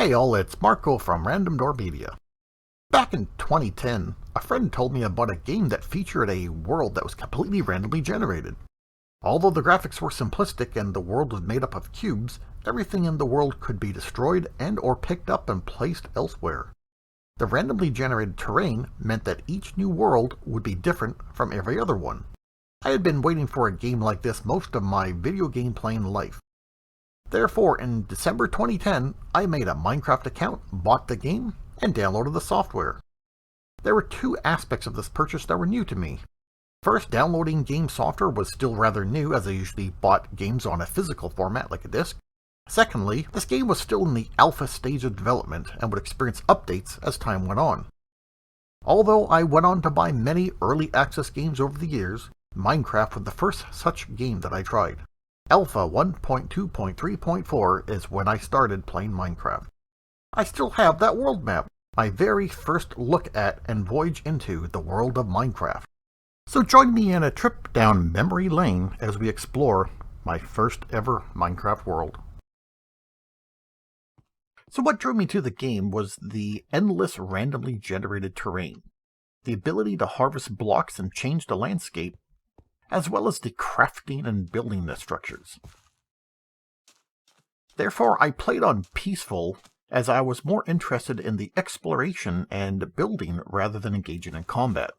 Hey all, it's Marco from Random Door Media. Back in 2010, a friend told me about a game that featured a world that was completely randomly generated. Although the graphics were simplistic and the world was made up of cubes, everything in the world could be destroyed and or picked up and placed elsewhere. The randomly generated terrain meant that each new world would be different from every other one. I had been waiting for a game like this most of my video game playing life. Therefore, in December 2010, I made a Minecraft account, bought the game, and downloaded the software. There were two aspects of this purchase that were new to me. First, downloading game software was still rather new, as I usually bought games on a physical format like a disc. Secondly, this game was still in the alpha stage of development and would experience updates as time went on. Although I went on to buy many early access games over the years, Minecraft was the first such game that I tried. Alpha 1.2.3.4 is when I started playing Minecraft. I still have that world map, my very first look at and voyage into the world of Minecraft. So join me in a trip down memory lane as we explore my first ever Minecraft world. So what drew me to the game was the endless randomly generated terrain, the ability to harvest blocks and change the landscape, as well as the crafting and building the structures. Therefore, I played on Peaceful, as I was more interested in the exploration and building rather than engaging in combat.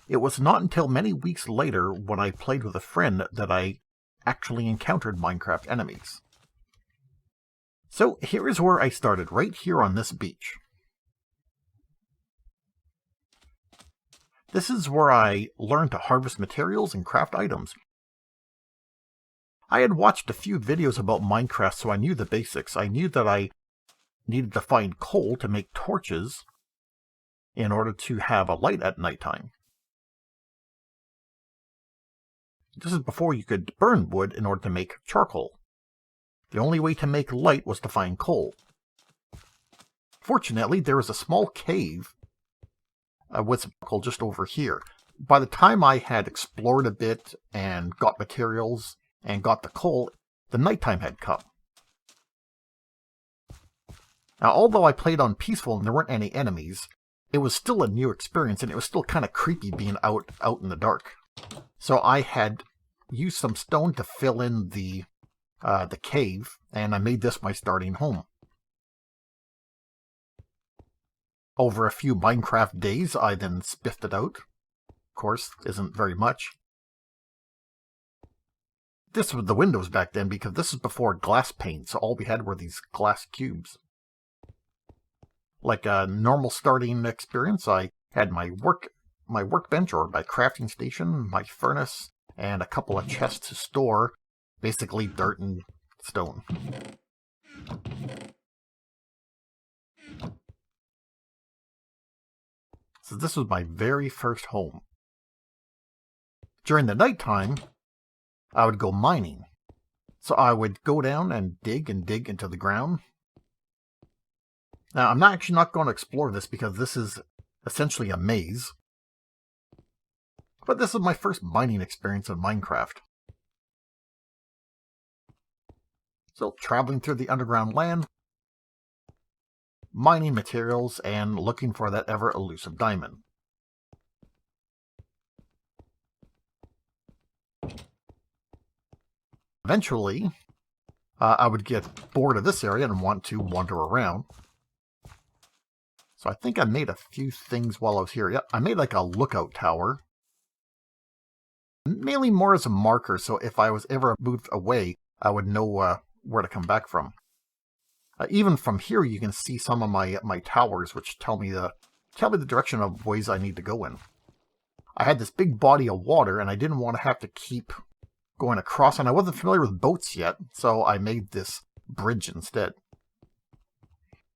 It was not until many weeks later, when I played with a friend, that I actually encountered Minecraft enemies. So here is where I started, right here on this beach. This is where I learned to harvest materials and craft items. I had watched a few videos about Minecraft, so I knew the basics. I knew that I needed to find coal to make torches in order to have a light at nighttime. This is before you could burn wood in order to make charcoal. The only way to make light was to find coal. Fortunately, there was a small cave with coal just over here. By the time I had explored a bit and got materials and got the coal, the nighttime had come. Now, although I played on Peaceful and there weren't any enemies, it was still a new experience and it was still kind of creepy being out in the dark. So I had used some stone to fill in the cave, and I made this my starting home. Over a few Minecraft days, I then spiffed it out. Of course, isn't very much. This was the windows back then, because this is before glass pane, so all we had were these glass cubes. Like a normal starting experience, I had my workbench or my crafting station, my furnace, and a couple of chests to store basically dirt and stone. So this was my very first home. During the nighttime, I would go mining. So I would go down and dig into the ground. Now, I'm actually not going to explore this because this is essentially a maze. But this is my first mining experience in Minecraft. So, traveling through the underground land, mining materials, and looking for that ever-elusive diamond. Eventually, I would get bored of this area and want to wander around. So I think I made a few things while I was here. Yep, I made like a lookout tower. Mainly more as a marker, so if I was ever moved away, I would know where to come back from. Even from here, you can see some of my towers, which tell me the direction of ways I need to go in. I had this big body of water, and I didn't want to have to keep going across, and I wasn't familiar with boats yet, so I made this bridge instead.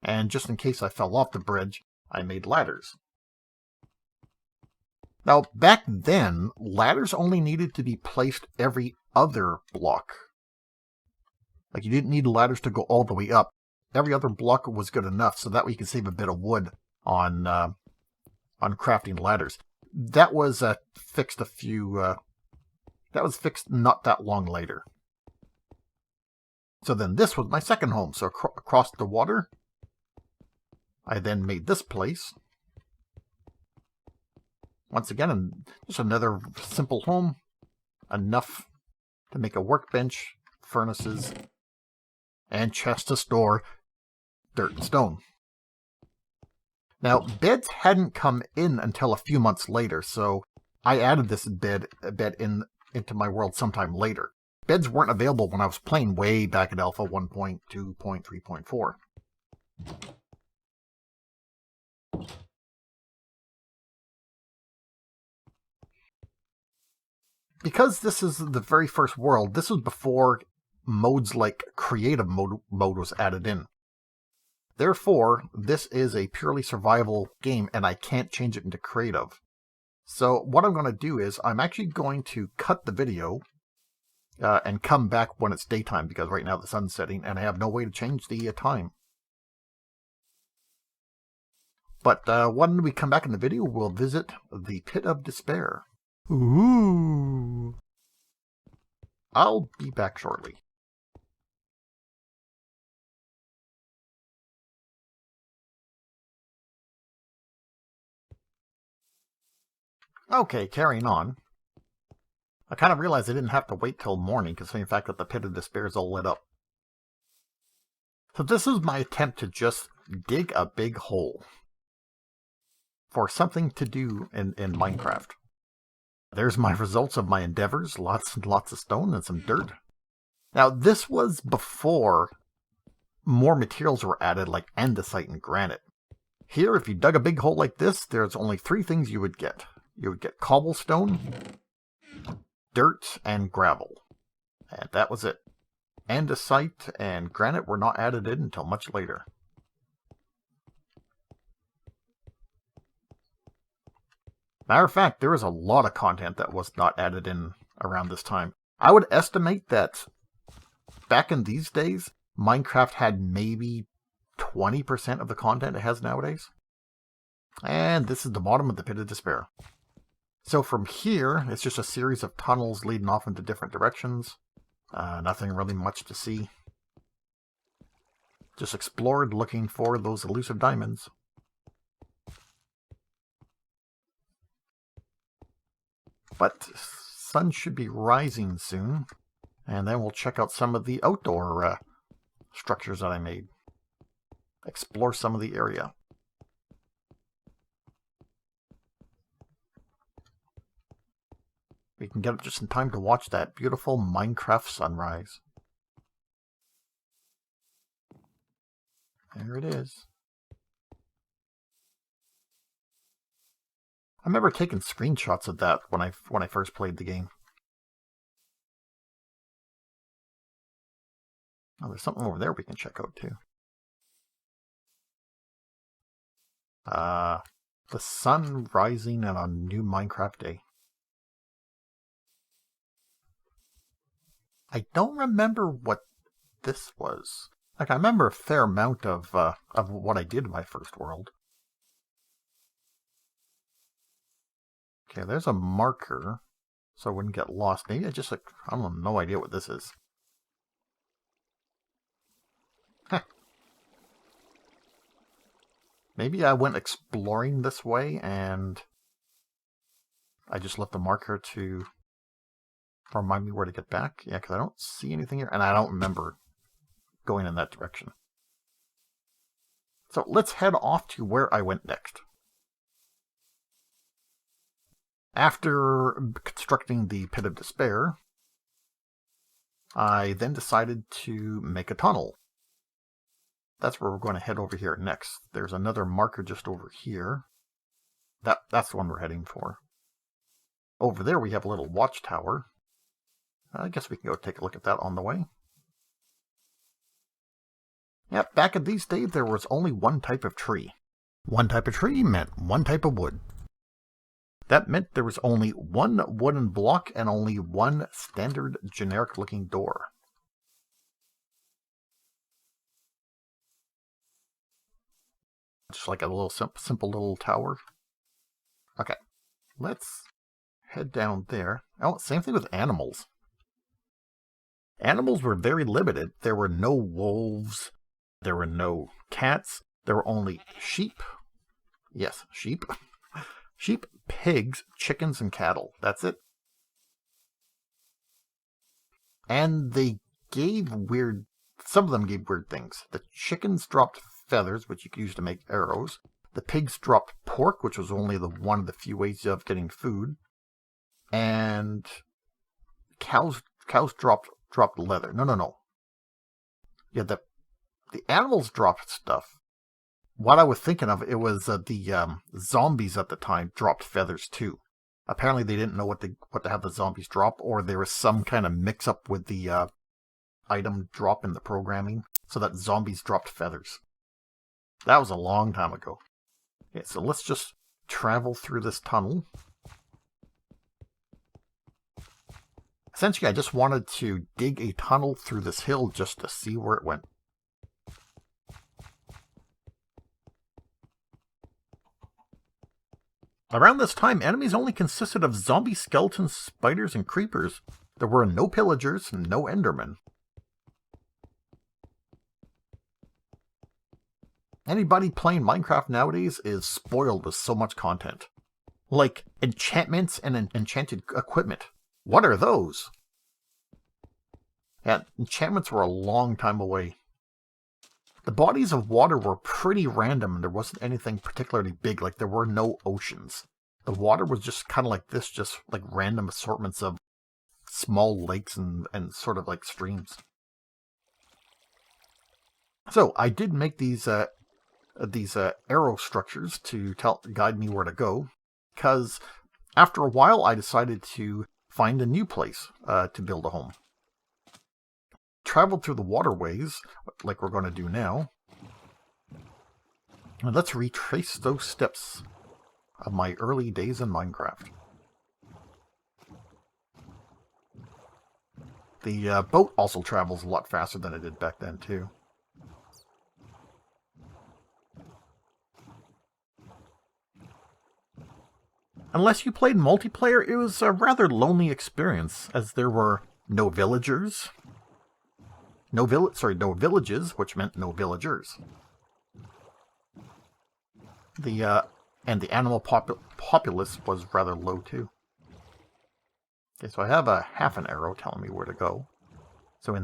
And just in case I fell off the bridge, I made ladders. Now, back then, ladders only needed to be placed every other block. Like, you didn't need ladders to go all the way up. Every other block was good enough, so that way you could save a bit of wood on crafting ladders. That was fixed that was fixed not that long later. So then this was my second home. So across the water, I then made this place. Once again, just another simple home. Enough to make a workbench, furnaces, and chest to store dirt and stone. Now, beds hadn't come in until a few months later, so I added this bed into my world sometime later. Beds weren't available when I was playing way back at Alpha 1.2.3.4. Because this is the very first world, this was before modes like creative mode was added in. Therefore, this is a purely survival game, and I can't change it into creative. So what I'm going to do is I'm actually going to cut the video and come back when it's daytime, because right now the sun's setting, and I have no way to change the time. But when we come back in the video, we'll visit the Pit of Despair. Ooh. I'll be back shortly. Okay, carrying on. I kind of realized I didn't have to wait till morning, considering the fact that the Pit of Despair is all lit up. So this is my attempt to just dig a big hole for something to do in Minecraft. There's my results of my endeavors, lots and lots of stone and some dirt. Now this was before more materials were added like andesite and granite. Here, if you dug a big hole like this, there's only 3 things you would get. You would get cobblestone, dirt, and gravel. And that was it. Andesite and granite were not added in until much later. Matter of fact, there was a lot of content that was not added in around this time. I would estimate that back in these days, Minecraft had maybe 20% of the content it has nowadays. And this is the bottom of the Pit of Despair. So from here, it's just a series of tunnels leading off into different directions. Nothing really much to see. Just explored looking for those elusive diamonds. But sun should be rising soon. And then we'll check out some of the outdoor structures that I made. Explore some of the area. We can get up just in time to watch that beautiful Minecraft sunrise. There it is. I remember taking screenshots of that when I first played the game. Oh, there's something over there we can check out too. The sun rising on a new Minecraft day. I don't remember what this was. Like, I remember a fair amount of what I did in my first world. Okay, there's a marker, so I wouldn't get lost. Maybe I just, like, I don't have no idea what this is. Heh. Maybe I went exploring this way, and I just left the marker to remind me where to get back. Yeah, because I don't see anything here, and I don't remember going in that direction. So let's head off to where I went next. After constructing the Pit of Despair, I then decided to make a tunnel. That's where we're going to head over here next. There's another marker just over here. That's the one we're heading for. Over there we have a little watchtower. I guess we can go take a look at that on the way. Yep, back in these days there was only one type of tree. One type of tree meant one type of wood. That meant there was only one wooden block and only one standard generic looking door. Just like a little simple little tower. Okay, let's head down there. Oh, same thing with animals. Animals were very limited. There were no wolves. There were no cats. there were only sheep. Yes, sheep. Sheep, pigs, chickens, and cattle. That's it. And they gave weird... Some of them gave weird things. The chickens dropped feathers, which you could use to make arrows. The pigs dropped pork, which was only one of the few ways of getting food. And cows dropped leather. No. Yeah, the animals dropped stuff. What I was thinking of, it was the zombies at the time dropped feathers too. Apparently they didn't know what to have the zombies drop, or there was some kind of mix-up with the item drop in the programming, so that zombies dropped feathers. That was a long time ago. Okay, so let's just travel through this tunnel. Essentially, I just wanted to dig a tunnel through this hill just to see where it went. Around this time, enemies only consisted of zombie skeletons, spiders, and creepers. There were no pillagers and no endermen. Anybody playing Minecraft nowadays is spoiled with so much content. Like enchantments and enchanted equipment. What are those? Yeah, enchantments were a long time away. The bodies of water were pretty random, and there wasn't anything particularly big, like there were no oceans. The water was just kind of like this, just like random assortments of small lakes and sort of like streams. So I did make these arrow structures to guide me where to go, because after a while I decided to find a new place to build a home. Traveled through the waterways, like we're going to do now. And let's retrace those steps of my early days in Minecraft. The boat also travels a lot faster than it did back then, too. Unless you played multiplayer, it was a rather lonely experience, as there were no villagers. No villages, which meant no villagers. And the animal populace was rather low too. Okay, so I have a half an arrow telling me where to go. So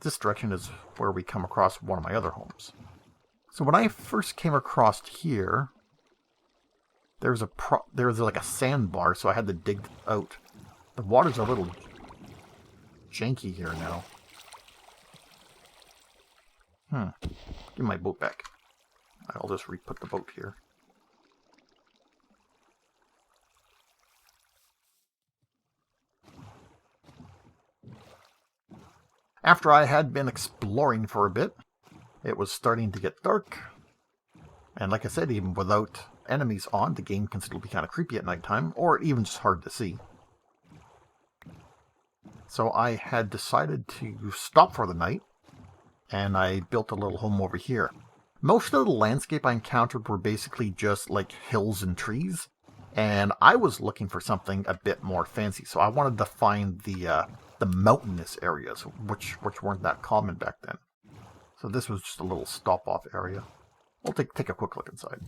this direction is where we come across one of my other homes. So when I first came across here, there was like a sandbar, so I had to dig out. The water's a little janky here now. Give my boat back. I'll just re-put the boat here. After I had been exploring for a bit, it was starting to get dark. And like I said, even without enemies on, the game can still be kind of creepy at nighttime, or even just hard to see. So I had decided to stop for the night, and I built a little home over here. Most of the landscape I encountered were basically just like hills and trees, and I was looking for something a bit more fancy, so I wanted to find the mountainous areas, which weren't that common back then. So this was just a little stop-off area. We'll take a quick look inside.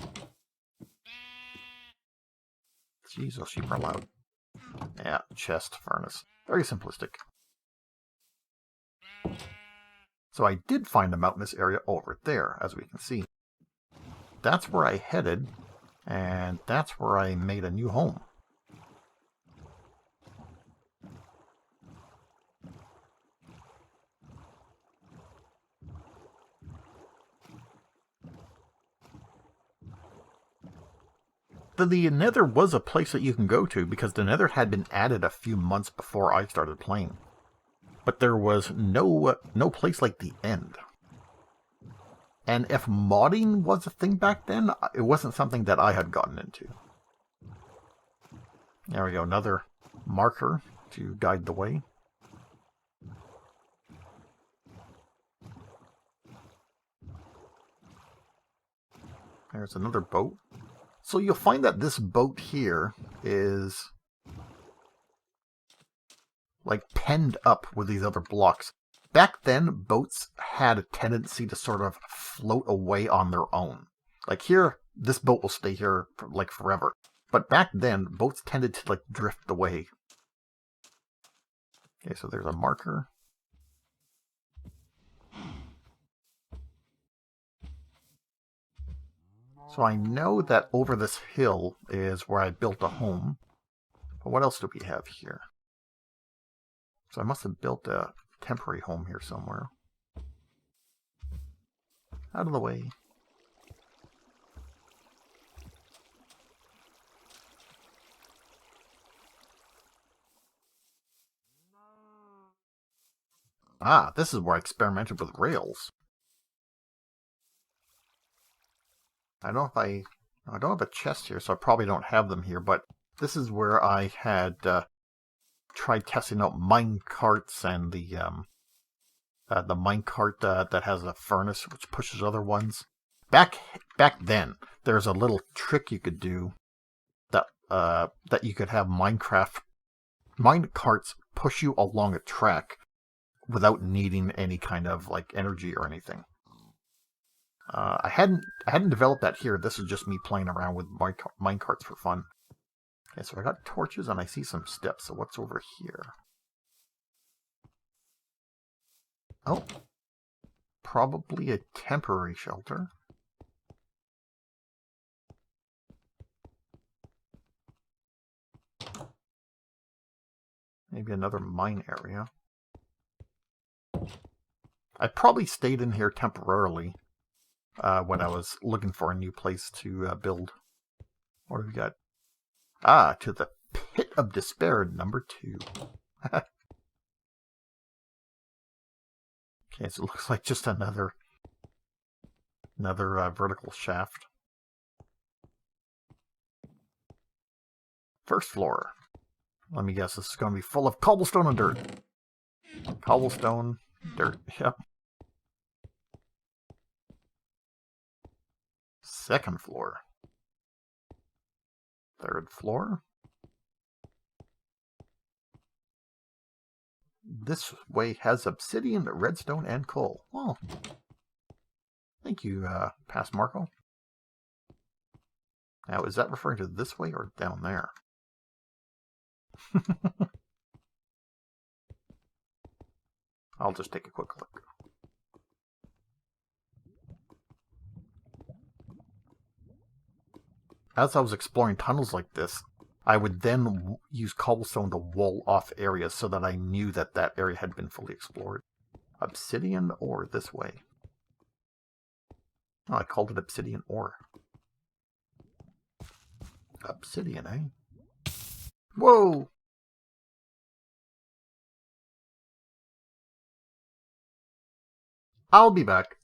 Jeez, those sheep are loud. Yeah, chest, furnace. Very simplistic. So I did find a mountainous area over there, as we can see. That's where I headed, and that's where I made a new home. The Nether was a place that you can go to, because the Nether had been added a few months before I started playing. But there was no place like the End. And if modding was a thing back then, it wasn't something that I had gotten into. There we go, another marker to guide the way. There's another boat. So you'll find that this boat here is like penned up with these other blocks. Back then, boats had a tendency to sort of float away on their own. Like here, this boat will stay here for, like forever. But back then, boats tended to like drift away. Okay, so there's a marker. So I know that over this hill is where I built a home. But what else do we have here? So I must have built a temporary home here somewhere. Out of the way. Ah, this is where I experimented with rails. I don't have a chest here, so I probably don't have them here, but this is where I had tried testing out mine carts and the mine cart that has a furnace which pushes other ones. Back then, there's a little trick you could do that you could have mine carts push you along a track without needing any kind of like energy or anything. I hadn't developed that here. This is just me playing around with mine carts for fun. Okay, so I got torches and I see some steps. So what's over here? Oh, probably a temporary shelter. Maybe another mine area. I probably stayed in here temporarily when I was looking for a new place to build. What have we got? Ah, to the Pit of Despair, number 2. Okay, so it looks like just another vertical shaft. First floor. Let me guess, this is going to be full of cobblestone and dirt. Cobblestone, dirt, yep. Second floor. Third floor. This way has obsidian, redstone, and coal. Well, thank you, Past Marco. Now, is that referring to this way or down there? I'll just take a quick look. As I was exploring tunnels like this, I would then use cobblestone to wall off areas so that I knew that that area had been fully explored. Obsidian ore this way. Oh, I called it obsidian ore. Obsidian, eh? Whoa! I'll be back.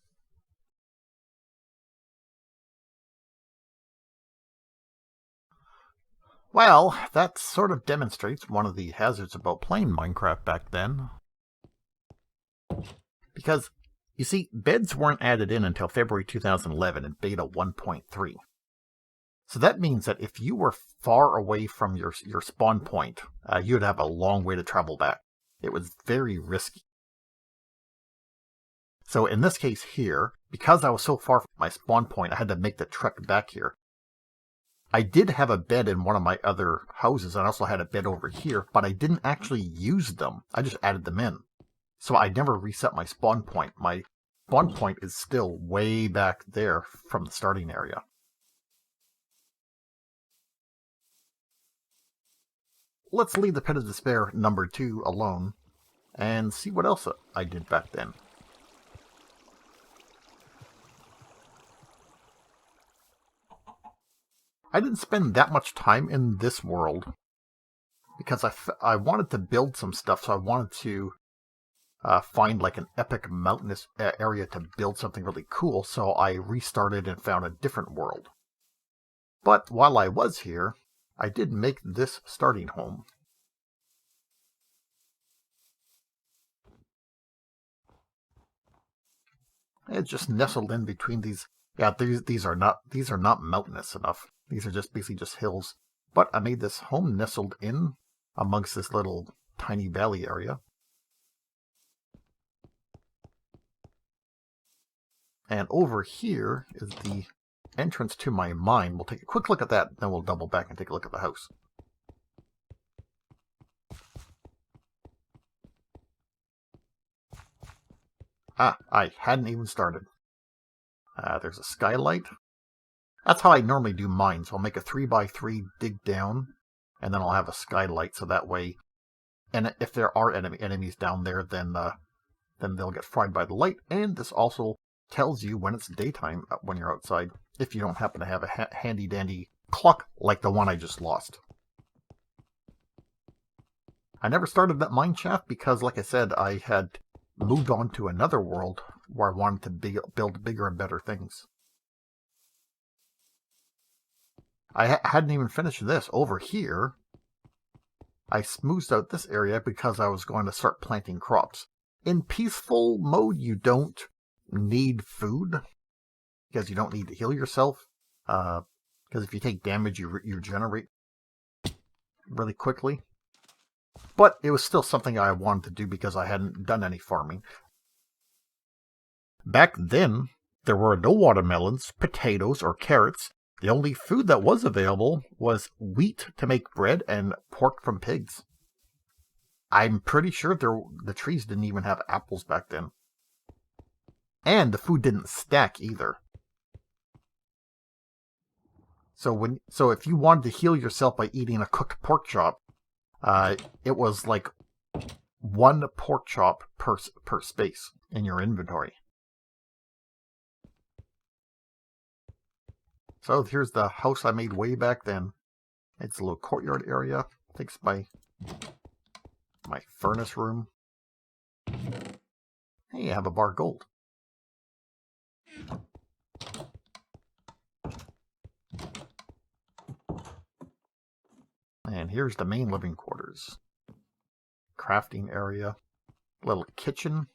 Well, that sort of demonstrates one of the hazards about playing Minecraft back then. Because, you see, beds weren't added in until February 2011 in Beta 1.3. So that means that if you were far away from your spawn point, you'd have a long way to travel back. It was very risky. So in this case here, because I was so far from my spawn point, I had to make the trek back here. I did have a bed in one of my other houses, and I also had a bed over here, but I didn't actually use them. I just added them in. So I never reset my spawn point. My spawn point is still way back there from the starting area. Let's leave the Pit of Despair number 2 alone and see what else I did back then. I didn't spend that much time in this world because I wanted to build some stuff, so I wanted to find like an epic mountainous area to build something really cool, so I restarted and found a different world. But while I was here, I did make this starting home. It's just nestled in between these. Yeah, these are not mountainous enough. These are just basically just hills. But I made this home nestled in amongst this little tiny valley area. And over here is the entrance to my mine. We'll take a quick look at that, then we'll double back and take a look at the house. Ah, I hadn't even started. There's a skylight. That's how I normally do mines. I'll make a 3x3 dig down, and then I'll have a skylight, so that way, and if there are enemies down there, then they'll get fried by the light. And this also tells you when it's daytime when you're outside, if you don't happen to have a handy-dandy clock like the one I just lost. I never started that mine shaft because, like I said, I had moved on to another world where I wanted to build bigger and better things. I hadn't even finished this. Over here, I smoothed out this area because I was going to start planting crops. In peaceful mode, you don't need food because you don't need to heal yourself. Because if you take damage, you regenerate really quickly. But it was still something I wanted to do because I hadn't done any farming. Back then, there were no watermelons, potatoes, or carrots. The only food that was available was wheat to make bread and pork from pigs. I'm pretty sure the trees didn't even have apples back then. And the food didn't stack either. So if you wanted to heal yourself by eating a cooked pork chop, it was like one pork chop per space in your inventory. So here's the house I made way back then. It's a little courtyard area. Takes my furnace room. Hey, I have a bar of gold. And here's the main living quarters. Crafting area. Little kitchen.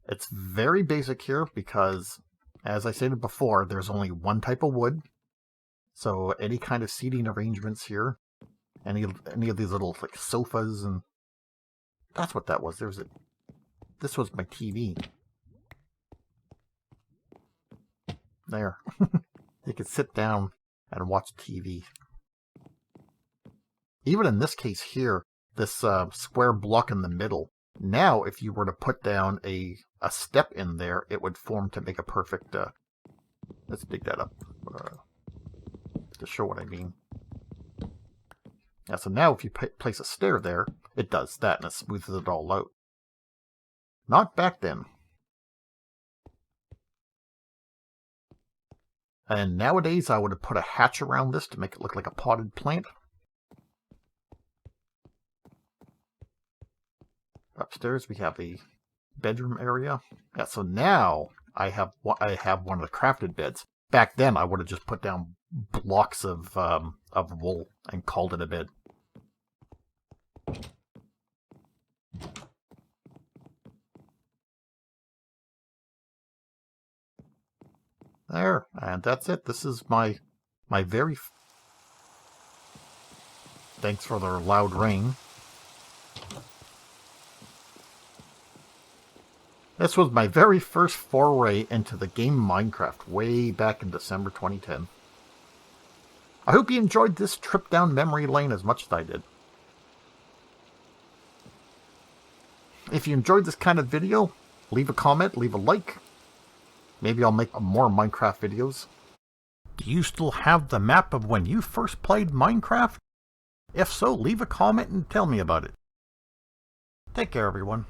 It's very basic here because, as I stated before, there's only one type of wood. So any kind of seating arrangements here, any of these little like sofas, and that's what that was. This was my TV. There. You could sit down and watch TV. Even in this case here, this square block in the middle, now if you were to put down a step in there, it would form to make a perfect... let's dig that up to show what I mean. Yeah, so now if you place a stair there, it does that and it smooths it all out. Not back then. And nowadays I would have put a hatch around this to make it look like a potted plant. Upstairs we have a bedroom area. Yeah, so now I have one of the crafted beds. Back then I would have just put down blocks of wool and called it a bed. There, and that's it. This is my very... Thanks for the loud rain. This was my very first foray into the game Minecraft way back in December 2010. I hope you enjoyed this trip down memory lane as much as I did. If you enjoyed this kind of video, leave a comment, leave a like. Maybe I'll make more Minecraft videos. Do you still have the map of when you first played Minecraft? If so, leave a comment and tell me about it. Take care, everyone.